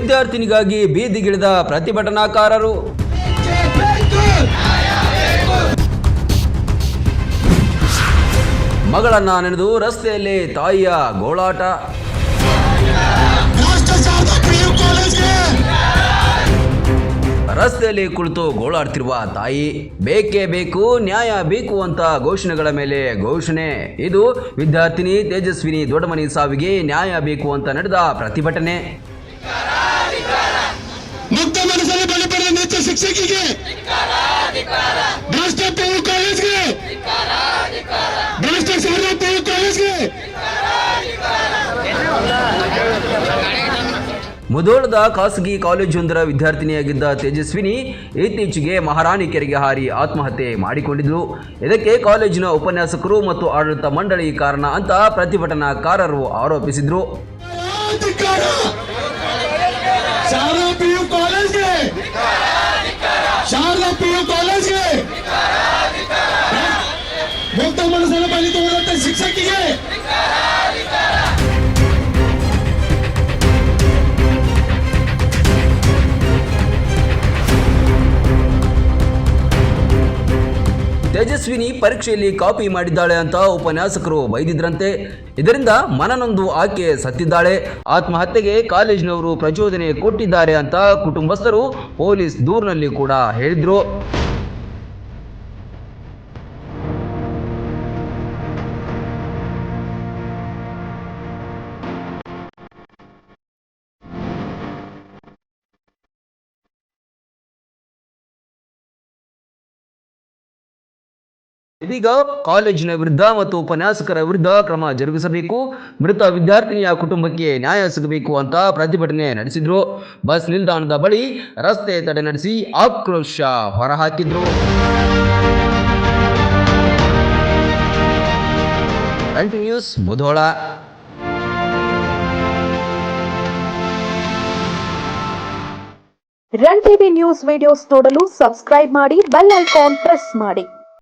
ವಿದ್ಯಾರ್ಥಿನಿಗಾಗಿ ಬೀದಿಗಿಳಿದ ಪ್ರತಿಭಟನಾಕಾರರು. ಮಗಳನ್ನ ನೆನೆದು ರಸ್ತೆಯಲ್ಲಿ ತಾಯಿಯ ಗೋಳಾಟ. ರಸ್ತೆಯಲ್ಲಿ ಕುಳಿತು ಗೋಳಾಡ್ತಿರುವ ತಾಯಿ, ಬೇಕೇ ಬೇಕು, ನ್ಯಾಯ ಬೇಕು ಅಂತ ಘೋಷಣೆಗಳ ಮೇಲೆ ಘೋಷಣೆ. ಇದು ವಿದ್ಯಾರ್ಥಿನಿ ತೇಜಸ್ವಿನಿ ದೊಡ್ಡಮನಿ ಸಾವಿಗೆ ನ್ಯಾಯ ಬೇಕು ಅಂತ ನಡೆದ ಪ್ರತಿಭಟನೆ. ಮುಕ್ತ ಮನಸ್ಸಲ್ಲಿ ಬಲಿಪಡೆದ ನಿತ್ಯ ಶಿಕ್ಷಕಿಗೆ, ಭ್ರಷ್ಟ PU ಕಾಲೇಜ್ಗೆ, ಭ್ರಷ್ಟ ಶಾರದಾ PU ಕಾಲೇಜ್ಗೆ. ಮುಧೋಳದ ಖಾಸಗಿ ಕಾಲೇಜೊಂದರ ವಿದ್ಯಾರ್ಥಿನಿಯಾಗಿದ್ದ ತೇಜಸ್ವಿನಿ ಇತ್ತೀಚೆಗೆ ಮಹಾರಾಣಿ ಕೆರೆಗೆ ಹಾರಿ ಆತ್ಮಹತ್ಯೆ ಮಾಡಿಕೊಂಡಿದ್ದರು. ಇದಕ್ಕೆ ಕಾಲೇಜಿನ ಉಪನ್ಯಾಸಕರು ಮತ್ತು ಆಡಳಿತ ಮಂಡಳಿ ಕಾರಣ ಅಂತ ಪ್ರತಿಭಟನಾಕಾರರು ಆರೋಪಿಸಿದರು. ಶಾರದಾ PU ಕಾಲೇಜ್ಗೆ, ಶಾರದಾ PU ಕಾಲೇಜ್ಗೆ, ಮುಕ್ತ ಮನಸ್ಸನ್ನು ಬಲಿತುಕೊಂಡ ಶಿಕ್ಷಕಿಗೆ. ತೇಜಸ್ವಿನಿ ಪರೀಕ್ಷೆಯಲ್ಲಿ ಕಾಪಿ ಮಾಡಿದ್ದಾಳೆ ಅಂತ ಉಪನ್ಯಾಸಕರು ಬೈದಿದ್ರಂತೆ. ಇದರಿಂದ ಮನನೊಂದು ಆಕೆ ಸತ್ತಿದ್ದಾಳೆ. ಆತ್ಮಹತ್ಯೆಗೆ ಕಾಲೇಜಿನವರು ಪ್ರಚೋದನೆ ಕೊಟ್ಟಿದ್ದಾರೆ ಅಂತ ಕುಟುಂಬಸ್ಥರು ಪೊಲೀಸ್ ದೂರಿನಲ್ಲಿ ಕೂಡ ಹೇಳಿದ್ರು. ಇದೀಗ ಕಾಲೇಜಿನ ವಿರುದ್ಧ ಮತ್ತು ಉಪನ್ಯಾಸಕರ ವಿರುದ್ಧ ಕ್ರಮ ಜರುಗಿಸಬೇಕು, ಮೃತ ವಿದ್ಯಾರ್ಥಿನಿಯ ಕುಟುಂಬಕ್ಕೆ ನ್ಯಾಯ ಸಿಗಬೇಕು ಅಂತ ಪ್ರತಿಭಟನೆ ನಡೆಸಿದ್ರು. ಬಸ್ ನಿಲ್ದಾಣದ ಬಳಿ ರಸ್ತೆ ತಡೆ ನಡೆಸಿ ಆಕ್ರೋಶ ಹೊರಹಾಕಿದ್ರು. Continues Mudhol. Run TV news videos ನೋಡಲು ಸಬ್ಸ್ಕ್ರೈಬ್ ಮಾಡಿ, ಬೆಲ್ ಐಕಾನ್ ಪ್ರೆಸ್ ಮಾಡಿ.